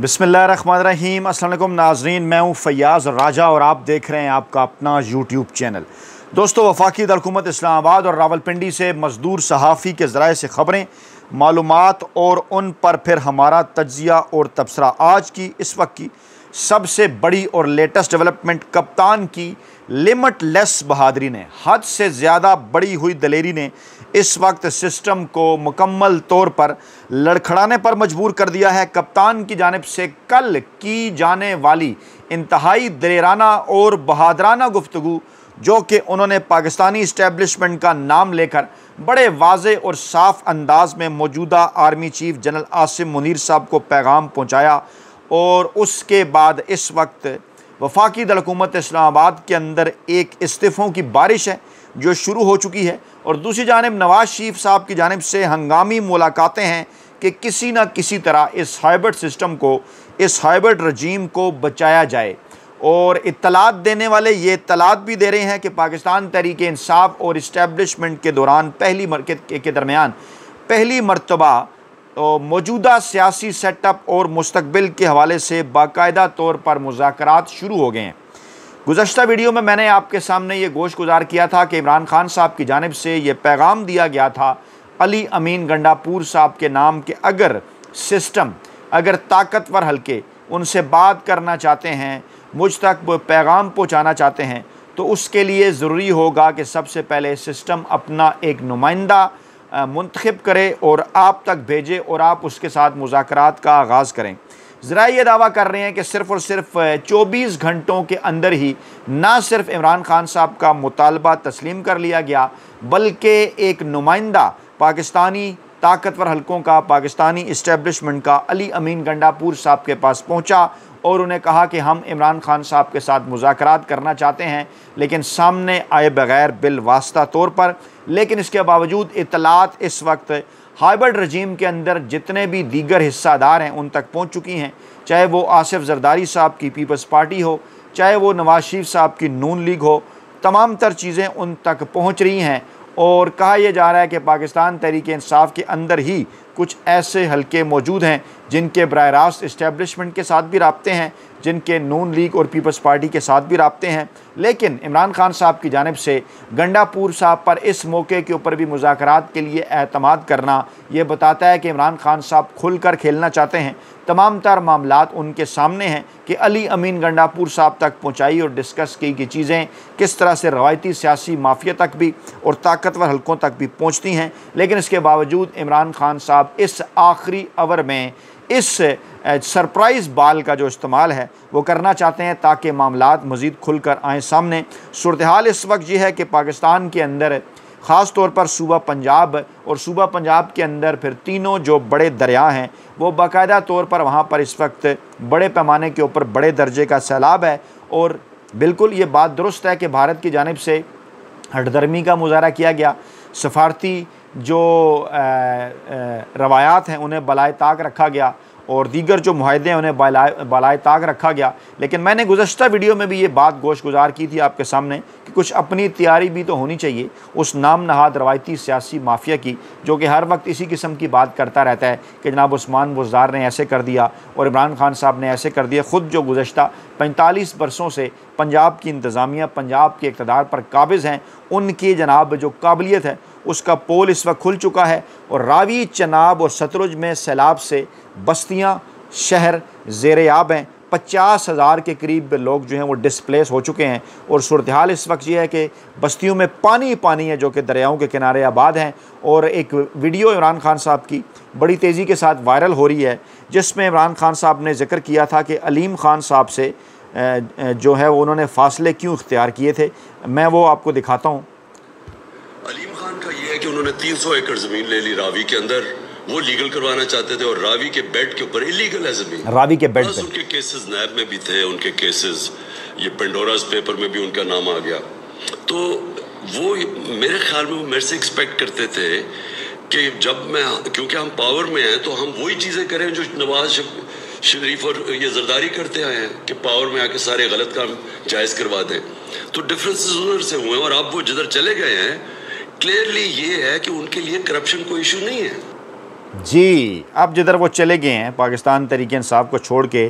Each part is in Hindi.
बिस्मिल्लाहिर्रहमानिर्रहीम। अस्सलाम वालेकुम नाज़रीन, मैं हूँ फ़याज़ राजा और आप देख रहे हैं आपका अपना यूट्यूब चैनल। दोस्तों, वफाकी हुकूमत इस्लामाबाद और रावलपिंडी से मज़दूर सहाफ़ी के ज़राए से ख़बरें, मालूमात और उन पर फिर हमारा तज्ज़िया और तबसरा। आज की इस वक्त की सबसे बड़ी और लेटेस्ट डेवलपमेंट, कप्तान की लिमिटलेस बहादरी ने, हद से ज़्यादा बड़ी हुई दलेरी ने इस वक्त सिस्टम को मुकम्मल तौर पर लड़खड़ाने पर मजबूर कर दिया है। कप्तान की जानिब से कल की जाने वाली इंतहाई दलेराना और बहादराना गुफ्तगू, जो कि उन्होंने पाकिस्तानी इस्टेब्लिशमेंट का नाम लेकर बड़े वाज़े और साफ अंदाज में मौजूदा army chief general Asim Munir साहब को पैगाम पहुँचाया, और उसके बाद इस वक्त वफाकी हुकूमत इस्लामाबाद के अंदर एक इस्तीफ़ों की बारिश है जो शुरू हो चुकी है, और दूसरी जानिब नवाज शरीफ साहब की जानिब से हंगामी मुलाकातें हैं कि किसी न किसी तरह इस हाइब्रिड सिस्टम को, इस हाइब्रिड रजीम को बचाया जाए। और इत्तलात देने वाले ये इत्तलात भी दे रहे हैं कि पाकिस्तान तहरीक इंसाफ और इस्टेब्लिशमेंट के दौरान के दरमियान पहली मरतबा मौजूदा सियासी सेटअप और मुस्तकबिल के हवाले से बाकायदा तौर पर मुज़ाकरात शुरू हो गए हैं। गुज़श्ता वीडियो में मैंने आपके सामने ये गोश गुजार किया था कि इमरान खान साहब की जानिब से ये पैगाम दिया गया था अली अमीन गंडापुर साहब के नाम के, अगर सिस्टम, अगर ताकतवर हल्के उनसे बात करना चाहते हैं, मुझ तक वो पैगाम पहुँचाना चाहते हैं, तो उसके लिए ज़रूरी होगा कि सबसे पहले सिस्टम अपना एक नुमाइंदा मुंतखब करे और आप तक भेजे और आप उसके साथ मुज़ाकरात का आगाज़ करें। ज़रा ये दावा कर रहे हैं कि सिर्फ़ और सिर्फ 24 घंटों के अंदर ही ना सिर्फ इमरान खान साहब का मुतालबा तस्लीम कर लिया गया, बल्कि एक नुमाइंदा पाकिस्तानी ताकतवर हलकों का, पाकिस्तानी इस्टेब्लिशमेंट का अली अमीन गंडापुर साहब के पास पहुंचा और उन्हें कहा कि हम इमरान खान साहब के साथ मुज़ाकरात करना चाहते हैं, लेकिन सामने आए बग़ैर बिल वास्ता तौर पर। लेकिन इसके बावजूद इत्तलात इस वक्त हाइब्रिड रजीम के अंदर जितने भी दीगर हिस्सादार हैं उन तक पहुँच चुकी हैं, चाहे वो आसिफ जरदारी साहब की पीपल्स पार्टी हो, चाहे वो नवाज शरीफ साहब की नून लीग हो, तमाम तर चीज़ें उन तक पहुँच रही हैं। और कहा यह जा रहा है कि पाकिस्तान तहरीक इंसाफ के अंदर ही कुछ ऐसे हलके मौजूद हैं जिनके बराह रास्त इस्टेब्लिशमेंट के साथ भी राब्ते हैं, जिनके नून लीग और पीपल्स पार्टी के साथ भी राब्ते हैं। लेकिन इमरान खान साहब की जानिब से गंडापुर साहब पर इस मौके के ऊपर भी मुज़ाकरात के लिए एतमाद करना, ये बताता है कि इमरान खान साहब खुलकर खेलना चाहते हैं। तमाम तर मामलात उनके सामने हैं कि अली अमीन गंडापुर साहब तक पहुँचाई और डिस्कस की कि चीज़ें किस तरह से रवायती सियासी माफिया तक भी और ताकतवर हलकों तक भी पहुँचती हैं। लेकिन इसके बावजूद इमरान खान साहब इस आखिरी ओवर में इस सरप्राइज़ बाल का जो इस्तेमाल है वो करना चाहते हैं ताकि मामलात मज़ीद खुलकर आएँ सामने। सूरत हाल इस वक्त ये है कि पाकिस्तान के अंदर ख़ास तौर पर सूबा पंजाब और सूबा पंजाब के अंदर फिर तीनों जो बड़े दरिया हैं वो बाकायदा तौर पर वहाँ पर इस वक्त बड़े पैमाने के ऊपर बड़े दर्जे का सैलाब है। और बिल्कुल ये बात दुरुस्त है कि भारत की जानिब से हटदर्मी का मुजाहरा किया गया, सफारती जो रवायात हैं उन्हें बलाए ताक रखा गया और दीगर जो मुआहदे हैं उन्हें बलाए ताक रखा गया। लेकिन मैंने गुज़श्ता वीडियो में भी ये बात गोश गुजार की थी आपके सामने कि कुछ अपनी तैयारी भी तो होनी चाहिए उस नाम नहाद रवायती सियासी माफिया की, जो कि हर वक्त इसी किस्म की बात करता रहता है कि जनाब उस्मान बुज़दार ने ऐसे कर दिया और इमरान खान साहब ने ऐसे कर दिया। ख़ुद जो गुज़श्ता 45 बरसों से पंजाब की इंतज़ामिया, पंजाब के इक़्तिदार पर काबिज़ हैं, उनकी जनाब जो काबिलियत है उसका पोल इस वक्त खुल चुका है। और रावी, चनाब और सतलुज में सैलाब से बस्तियाँ, शहर ज़ेर-ए-आब हैं। 50,000 के करीब लोग जो हैं वो डिस्प्लेस हो चुके हैं। और सूरत हाल इस वक्त ये है कि बस्तियों में पानी पानी है जो कि दरियाओं के किनारे आबाद हैं। और एक वीडियो इमरान खान साहब की बड़ी तेज़ी के साथ वायरल हो रही है जिसमें इमरान खान साहब ने जिक्र किया था कि अलीम खान साहब से जो है वो उन्होंने फ़ासले क्यों इख्तियार किए थे। मैं वो आपको दिखाता हूँ। अलीम खान का ये है कि उन्होंने 300 एकड़ ज़मीन ले ली रावी के अंदर, वो लीगल करवाना चाहते थे और रावी के बेड के ऊपर इलीगल है ज़मीन, रावी के बेड पे। उनके केसेस नैब में भी थे, उनके केसेस ये पेंडोरास पेपर में भी उनका नाम आ गया। तो वो मेरे ख्याल में वो मेरे से एक्सपेक्ट करते थे कि जब मैं, क्योंकि हम पावर में हैं तो हम वही चीज़ें करें जो नवाज शरीफ और ये जरदारी करते आए हैं कि पावर में आके सारे गलत काम जायज़ करवा दें। तो डिफरेंसेस उधर से हुए और अब वो जिधर चले गए हैं, क्लियरली ये है कि उनके लिए करप्शन कोई इशू नहीं है। जी, अब जिधर वो चले गए हैं पाकिस्तान तहरीक इंसाफ को छोड़ के,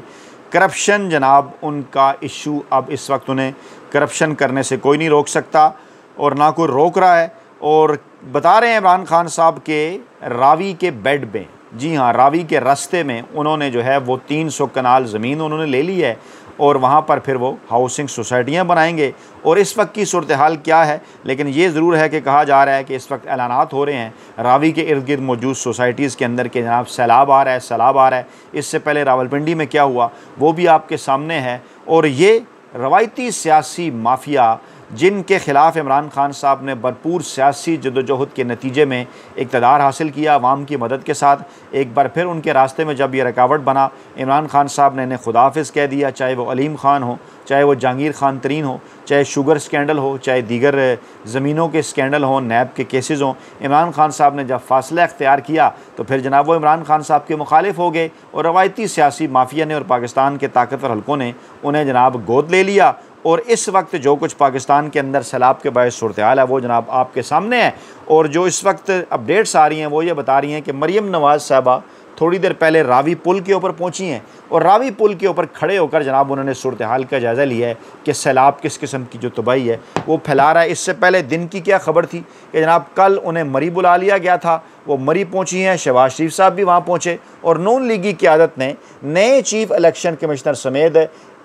करप्शन जनाब उनका इशू, अब इस वक्त उन्हें करप्शन करने से कोई नहीं रोक सकता और ना कोई रोक रहा है। और बता रहे हैं इमरान खान साहब के रावी के बेड में, जी हाँ, रावी के रास्ते में उन्होंने जो है वो 300 कनाल ज़मीन उन्होंने ले ली है और वहाँ पर फिर वो हाउसिंग सोसाइटियाँ बनाएंगे। और इस वक्त की सूरत हाल क्या है, लेकिन ये ज़रूर है कि कहा जा रहा है कि इस वक्त ऐलानात हो रहे हैं रावी के इर्द गिर्द मौजूद सोसाइटीज़ के अंदर के जनाब सैलाब आ रहा है, सैलाब आ रहा है। इससे पहले रावलपिंडी में क्या हुआ वो भी आपके सामने है। और ये रवायती सियासी माफिया जिनके ख़िलाफ़ इमरान खान साहब ने भरपूर सियासी जदोजहद के नतीजे में इक़्तिदार हासिल किया अवाम की मदद के साथ, एक बार फिर उनके रास्ते में जब ये रुकावट बना, इमरान खान साहब ने इन्हें खुदाफिज़ कह दिया। चाहे वो अलीम खान हो, चाहे वो जहांगीर खान तरीन हो, चाहे शुगर स्कैंडल हो, चाहे दीगर ज़मीनों के स्कैंडल हों, नैब के केसेस हों, इमरान खान साहब ने जब फासला इख्तियार किया तो फिर जनाब वो इमरान खान साहब के मुखालिफ हो गए और रवायती सियासी माफिया ने और पाकिस्तान के ताकतवर हलकों ने उन्हें जनाब गोद ले लिया। और इस वक्त जो कुछ पाकिस्तान के अंदर सैलाब के बायस सूरत हाल है वो जनाब आपके सामने है। और जो इस वक्त अपडेट्स आ रही हैं वो ये बता रही हैं कि मरियम नवाज़ साहबा थोड़ी देर पहले रावी पुल के ऊपर पहुंची हैं और रावी पुल के ऊपर खड़े होकर जनाब उन्होंने सूरत हाल का जायज़ा लिया है कि सैलाब किस किस्म की जो तबाही है वो फैला रहा है। इससे पहले दिन की क्या खबर थी कि जनाब कल उन्हें मरी बुला लिया गया था, वो मरी पहुंची हैं, शहबाज शरीफ साहब भी वहाँ पहुँचे और नून लीगी क़यादत ने नए चीफ इलेक्शन कमिश्नर समेत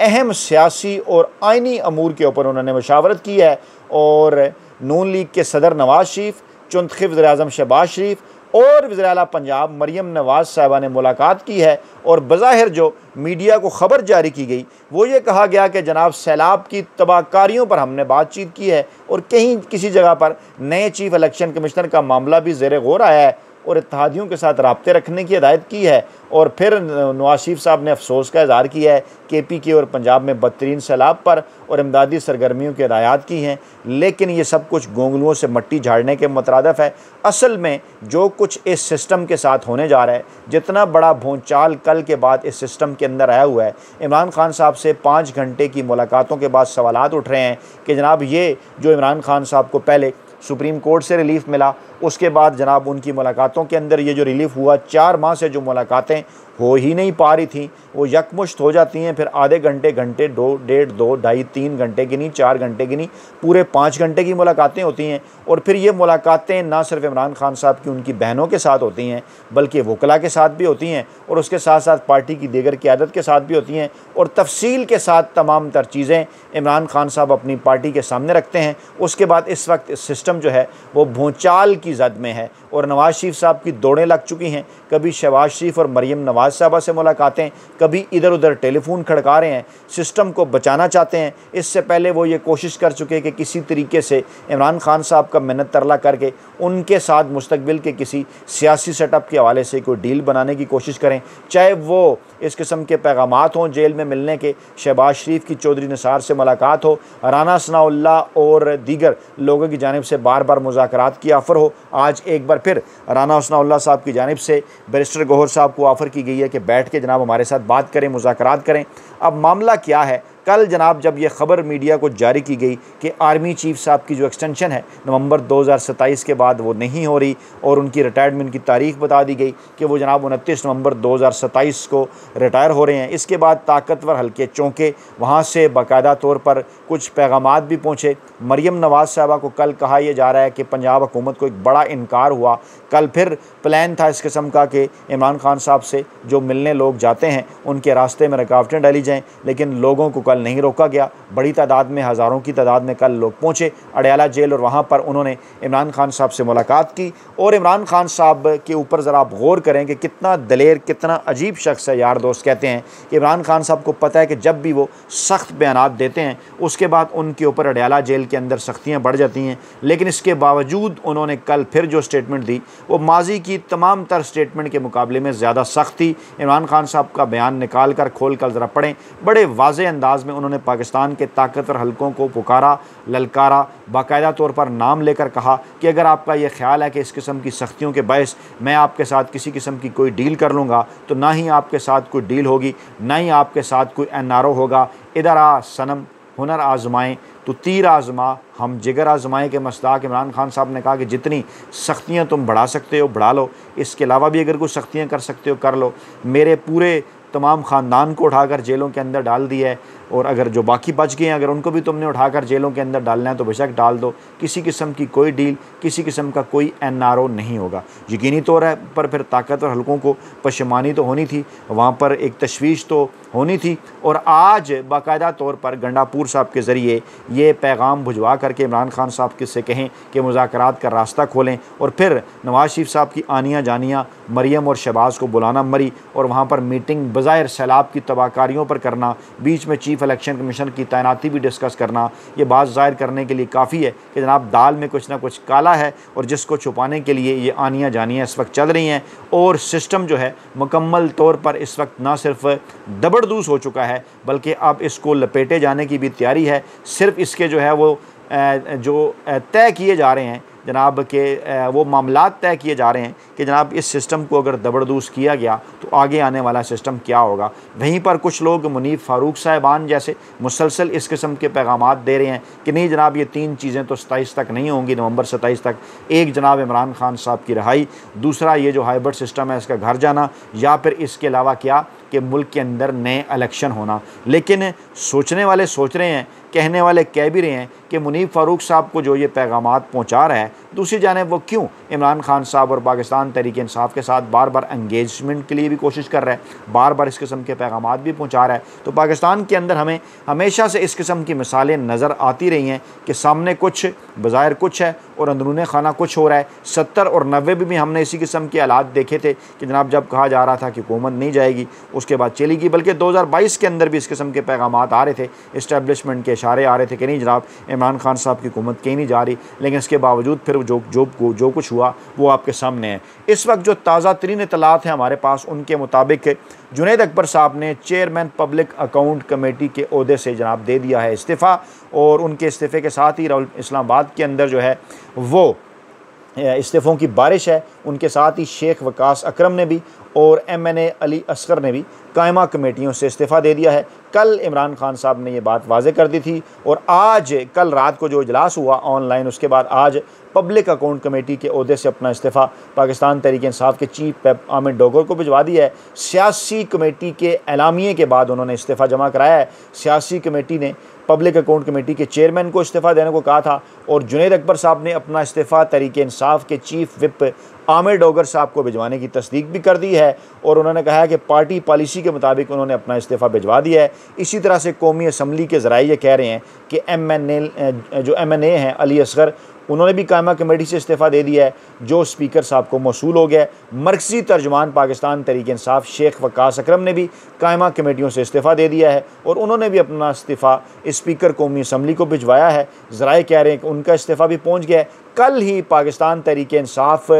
अहम सियासी और आइनी अमूर के ऊपर उन्होंने मशावरत की है। और नून लीग के सदर नवाज शरीफ, चुंतखी वज़ीर-ए-आज़म शहबाज शरीफ और वज़ीर आला पंजाब मरियम नवाज़ साहिबा ने मुलाकात की है। और बज़ाहिर जो मीडिया को ख़बर जारी की गई वो ये कहा गया कि जनाब सैलाब की तबाहकारियों पर हमने बातचीत की है और कहीं किसी जगह पर नए चीफ इलेक्शन कमिश्नर का मामला भी ज़ेर गौर आया है और इत्तेहादियों के साथ राब्ते रखने की हिदायत की है। और फिर नवाज शरीफ साहब ने अफसोस का इज़हार किया है KPK और पंजाब में बदतरीन सैलाब पर और इमदादी सरगर्मियों की हिदायत की हैं। लेकिन ये सब कुछ गोंगलुओं से मट्टी झाड़ने के मुतरादिफ है। असल में जो कुछ इस सिस्टम के साथ होने जा रहा है, जितना बड़ा भूचाल कल के बाद इस सिस्टम के अंदर आया हुआ है, इमरान खान साहब से 5 घंटे की मुलाकातों के बाद सवालात उठ रहे हैं कि जनाब ये जो इमरान खान साहब को पहले सुप्रीम कोर्ट से रिलीफ मिला, उसके बाद जनाब उनकी मुलाकातों के अंदर ये जो रिलीफ हुआ, 4 माह से जो मुलाकातें हो ही नहीं पा रही थी वो यकमुश्त हो जाती हैं, फिर आधे घंटे, 2, 1.5, 2, 2.5, 3 घंटे की नहीं, 4 घंटे की नहीं, पूरे 5 घंटे की मुलाकातें होती हैं। और फिर ये मुलाकातें ना सिर्फ इमरान खान साहब की उनकी बहनों के साथ होती हैं बल्कि वकला के साथ भी होती हैं और उसके साथ साथ पार्टी की दीगर क़यादत के साथ भी होती हैं और तफसील के साथ तमाम तर चीज़ें इमरान खान साहब अपनी पार्टी के सामने रखते हैं। उसके बाद इस वक्त सिस्टम जो है वो भूचाल की जद में है और नवाज शरीफ साहब की दौड़ें लग चुकी हैं। कभी शहबाज शरीफ और मरियम नवाज साहबा से मुलाकातें, कभी इधर उधर टेलीफोन खड़का रहे हैं, सिस्टम को बचाना चाहते हैं। इससे पहले वो ये कोशिश कर चुके कि किसी तरीके से इमरान खान साहब का मिन्नत तरला करके उनके साथ मुस्तकबिल के किसी सियासी सेटअप के हवाले से कोई डील बनाने की कोशिश करें, चाहे वो इस किस्म के पैगामात हों जेल में मिलने के, शहबाज शरीफ की चौधरी निसार से मुलाकात हो, राना सनाउल्लाह और दीगर लोगों की जानिब से बार बार मुज़ाकरात की ऑफ़र हो। आज एक बार फिर राना सनाउल्लाह साहब की जानिब से बैरिस्टर गौहर साहब को ऑफ़र की गई है कि बैठ के जनाब हमारे साथ बात करें, मुज़ाकरात करें। अब मामला क्या है, कल जनाब जब ये ख़बर मीडिया को जारी की गई कि आर्मी चीफ साहब की जो एक्सटेंशन है नवंबर 2027 के बाद वो नहीं हो रही और उनकी रिटायरमेंट की तारीख बता दी गई कि वो जनाब 29 नवंबर 2027 को रिटायर हो रहे हैं। इसके बाद ताकतवर हल्के चौंके, वहाँ से बाकायदा तौर पर कुछ पैगामात भी पहुँचे। मरियम नवाज़ साहबा को कल कहा यह जा रहा है कि पंजाब हुकूमत को एक बड़ा इनकार हुआ। कल फिर प्लान था इस किस्म का कि इमरान खान साहब से जो मिलने लोग जाते हैं उनके रास्ते में रुकावटें डाली जाएँ, लेकिन लोगों को कल नहीं रोका गया। बड़ी तादाद में, हज़ारों की तादाद में कल लोग पहुँचे अडयाला जेल और वहाँ पर उन्होंने इमरान खान साहब से मुलाकात की। और इमरान खान साहब के ऊपर ज़रा आप गौर करें कि कितना दलेर, कितना अजीब शख्स है। यार दोस्त कहते हैं कि इमरान खान साहब को पता है कि जब भी वो सख्त बयानात देते हैं उसके बाद उनके ऊपर अडयाला जेल के अंदर सख्तियाँ बढ़ जाती हैं, लेकिन इसके बावजूद उन्होंने कल फिर जो स्टेटमेंट दी वो माजी की तमाम तर स्टेटमेंट के मुकाबले में ज़्यादा सख्त थी। इमरान खान साहब का बयान निकाल कर खोल कर ज़रा पढ़ें, बड़े वाज़े अंदाज़ में उन्होंने पाकिस्तान के ताकतवर हलकों को पुकारा, ललकारा, बाकायदा तौर पर नाम लेकर कहा कि अगर आपका ये ख्याल है कि इस किस्म की सख्तियों के बायस मैं आपके साथ किसी किस्म की कोई डील कर लूँगा तो ना ही आपके साथ कोई डील होगी, ना ही आपके साथ कोई NRO होगा। इधर आ सनम, हुनर आजमाएँ तो तीर आजमा, हम जिगर आजमाएँ के मस्ताक इमरान खान साहब ने कहा कि जितनी सख्तियाँ तुम बढ़ा सकते हो बढ़ा लो, इसके अलावा भी अगर कुछ सख्तियाँ कर सकते हो कर लो। मेरे पूरे तमाम ख़ानदान को उठाकर जेलों के अंदर डाल दिया है, और अगर जो बाकी बच गए हैं अगर उनको भी तुमने उठाकर जेलों के अंदर डालना है तो बेशक डाल दो। किसी किस्म की कोई डील, किसी किस्म का कोई NRO नहीं होगा। यकीनी तौर पर फिर ताकतवर हलकों को पशेमानी तो होनी थी, वहाँ पर एक तशवीश तो होनी थी, और आज बाकायदा तौर पर गंडापुर साहब के ज़रिए ये पैगाम भिजवा करके इमरान खान साहब किससे कहें कि मुज़ाकरात का रास्ता खोलें, और फिर नवाज़ शरीफ साहब की आनिया जानिया मरीम और शहबाज को बुलाना मरी, और वहाँ पर मीटिंग बज़ाहिर सैलाब की तबाहकारियों पर करना, बीच में चीफ इलेक्शन कमीशन की तैनाती भी डिस्कस करना, ये बात ज़ाहिर करने के लिए काफ़ी है कि जनाब दाल में कुछ ना कुछ काला है, और जिसको छुपाने के लिए ये आनिया जानियाँ इस वक्त चल रही हैं। और सिस्टम जो है मुकम्मल तौर पर इस वक्त ना सिर्फ दबड़दूस हो चुका है बल्कि अब इसको लपेटे जाने की भी तैयारी है। सिर्फ इसके जो है वो जो तय किए जा रहे हैं जनाब के वो मामलात तय किए जा रहे हैं कि जनाब इस सिस्टम को अगर दबड़दूस किया गया तो आगे आने वाला सिस्टम क्या होगा। वहीं पर कुछ लोग मुनीफ फ़ारूक साहिबान जैसे मुसलसल इस किस्म के पैगामात दे रहे हैं कि नहीं जनाब ये 3 चीज़ें तो 27 तक नहीं होंगी, नवंबर 27 तक। एक जनाब इमरान खान साहब की रिहाई, दूसरा ये जो हाइब्रिड सिस्टम है इसका घर जाना, या फिर इसके अलावा क्या कि मुल्क के अंदर नए इलेक्शन होना। लेकिन सोचने वाले सोच रहे हैं, कहने वाले कह भी रहे हैं कि मुनीफ फ़ारूक साहब को जो ये पैगामात पहुँचा रहा है, दूसरी जानिब वो क्यों इमरान खान साहब और पाकिस्तान तहरीक इंसाफ के साथ बार बार एंगेजमेंट के लिए भी कोशिश कर रहा है, बार बार इस किस्म के पैगामात भी पहुँचा रहा है। तो पाकिस्तान के अंदर हमें हमेशा से इस किस्म की मिसालें नज़र आती रही हैं कि सामने कुछ बज़ाहिर कुछ है और अंदरूनी खाना कुछ हो रहा है। 70 और 90 में भी हमने इसी किस्म के हालात देखे थे कि जनाब जब कहा जा रहा था कि हुकूमत नहीं जाएगी उसके बाद चली गई, बल्कि 2022 के अंदर भी इस किस्म के पैगामात आ रहे थे, इस्टेब्लिशमेंट के इशारे आ रहे थे कि नहीं जनाब इमरान खान साहब की हुकूमत कहीं नहीं जा रही। लेकिन इसके बावजूद फिर जो कुछ हुआ वो आपके सामने है। इस वक्त जो ताज़ा तरीन इत्तलात हैं हमारे पास, उनके मुताबिक जुनैद अकबर साहब ने चेयरमैन पब्लिक अकाउंट कमेटी के ओहदे से जनाब दे दिया है इस्तीफ़ा, और उनके इस्तीफ़े के साथ ही इस्लामाबाद के अंदर जो है वो इस्तीफ़ों की बारिश है। उनके साथ ही शेख वकास अकरम ने भी और MNA अली असगर ने भी कायमा कमेटियों से इस्तीफ़ा दे दिया है। कल इमरान खान साहब ने ये बात वाज़े कर दी थी, और आज कल रात को जो इजलास हुआ ऑनलाइन, उसके बाद आज पब्लिक अकाउंट कमेटी के ओहदे से अपना इस्तीफ़ा पाकिस्तान तहरीक इंसाफ के चीफ व्हिप आमिर डोगर को भिजवा दिया है। सियासी कमेटी के एलामिये के बाद उन्होंने इस्तीफ़ा जमा कराया है। सियासी कमेटी ने पब्लिक अकाउंट कमेटी के चेयरमैन को इस्तीफ़ा देने को कहा था, और जुनैद अकबर साहब ने अपना इस्तीफ़ा तहरीक इंसाफ के चीफ व्हिप आमिर डोगर साहब को भिजवाने की तस्दीक भी कर दी है, और उन्होंने कहा है कि पार्टी पॉलिसी के मुताबिक उन्होंने अपना इस्तीफ़ा भिजवा दिया है। इसी तरह से कौमी असम्बली के ज़राए ये कह रहे हैं कि MNA हैं अली असगर, उन्होंने भी कायमा कमेटी से इस्तीफ़ा दे दिया है, जो स्पीकर साहब को मौसूल हो गया है। मरकज़ी तर्जुमान पाकिस्तान तहरीक इंसाफ शेख वकास अकरम ने भी कायमा कमेटियों से इस्तीफ़ा दे दिया है, और उन्होंने भी अपना इस्तीफ़ा स्पीकर कौमी असम्बली को भिजवाया है। ज़राए कह रहे हैं कि उनका इस्तीफ़ा भी पहुँच गया है। कल ही पाकिस्तान तहरीक इंसाफ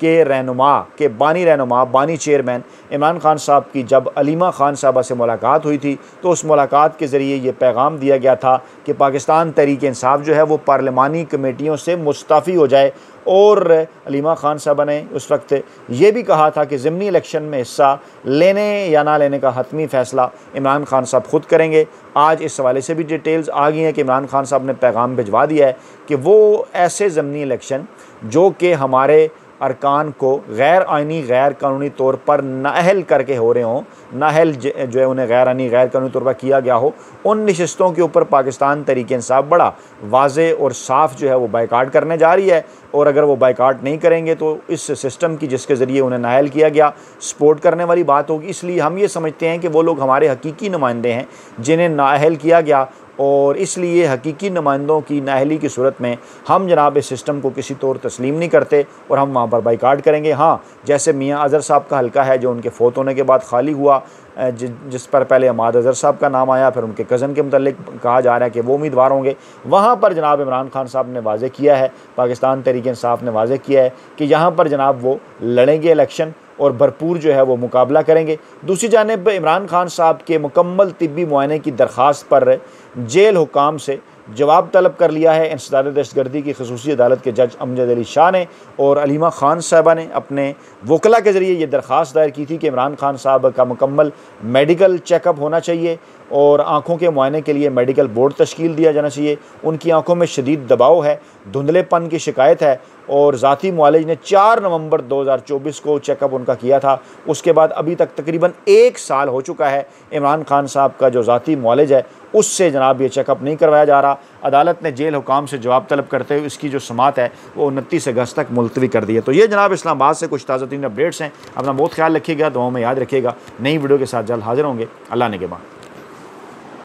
के रहनुमा के बानी चेयरमैन इमरान खान साहब की जब अलीमा खान साहबा से मुलाकात हुई थी, तो उस मुलाकात के ज़रिए ये पैगाम दिया गया था कि पाकिस्तान तहरीक इंसाफ जो है वो पार्लिमानी कमेटियों से मुस्तफ़ी हो जाए। और अलीमा खान साहबा ने उस वक्त ये भी कहा था कि ज़िमनी इलेक्शन में हिस्सा लेने या ना लेने का हतमी फ़ैसला इमरान खान साहब खुद करेंगे। आज इस हवाले से भी डिटेल्स आ गई हैं कि इमरान खान साहब ने पैगाम भिजवा दिया है कि वो ऐसे ज़िमनी इलेक्शन जो कि हमारे अरकान को गैर आइनी गैर कानूनी तौर पर नाअहल करके हो रहे हों, नाअहल जो है उन्हें गैर आइनी गैर कानूनी तौर पर किया गया हो, उन नशिस्तों के ऊपर पाकिस्तान तहरीक इंसाफ बड़ा वाज़े और साफ़ जो है वो बाइकाट करने जा रही है। और अगर वो बाइकाट नहीं करेंगे तो इस सिस्टम की जिसके ज़रिए उन्हें नाअहल किया गया सपोर्ट करने वाली बात होगी। इसलिए हम ये समझते हैं कि वो लोग हमारे हकीकी नुमाइंदे हैं जिन्हें नाअहल किया गया, और इसलिए हकीकी नुमाइंदों की नाअहली की सूरत में हम जनाब इस सिस्टम को किसी तौर तस्लीम नहीं करते और हम वहाँ पर बाइकाट करेंगे। हाँ, जैसे मियाँ अज़हर साहब का हल्का है जो उनके फ़ौत होने के बाद खाली हुआ, जिस पर पहले अहमद अज़हर साहब का नाम आया, फिर उनके कज़न के मुतल्लिक कहा जा रहा है कि वो उम्मीदवार होंगे। वहाँ पर जनाब इमरान खान साहब ने वाज़े किया है, पाकिस्तान तहरीक इंसाफ ने वाज़े किया है कि यहाँ पर जनाब वो लड़ेंगे इलेक्शन और भरपूर जो है वो मुकाबला करेंगे। दूसरी जानिब इमरान खान साहब के मुकम्मल तिब्बी मुआयने की दरख्वास्त पर जेल हुकाम से जवाब तलब कर लिया है इंसदाद दहशतगर्दी की खसूसी अदालत के जज अमजद अली शाह ने। और अलीमा खान साहबा ने अपने वकला के ज़रिए ये दरख्वास्त दायर की थी कि इमरान खान साहब का मुकम्मल मेडिकल चेकअप होना चाहिए और आँखों के मुआयने के लिए मेडिकल बोर्ड तश्कील दिया जाना चाहिए। उनकी आँखों में शदीद दबाव है, धुंधलेपन की शिकायत है और ज़ाती मुआलिज ने 4 नवंबर 2024 को चेकअप उनका किया था। उसके बाद अभी तक तकरीबन 1 साल हो चुका है। इमरान खान साहब का जो ज़ाती मुआलिज है उससे जनाब ये चेकअप नहीं करवाया जा रहा। अदालत ने जेल हुकाम से जवाब तलब करते हुए इसकी जो समात है वो 29 अगस्त तक मुलतवी कर दी है। तो ये जनाब इस्लामाबाद से कुछ ताज़ा तीन अपडेट्स हैं। अपना बहुत ख्याल रखिएगा, दुआओं में याद रखिएगा। नई वीडियो के साथ जल्द हाजिर होंगे। अल्लाह ने के बाद।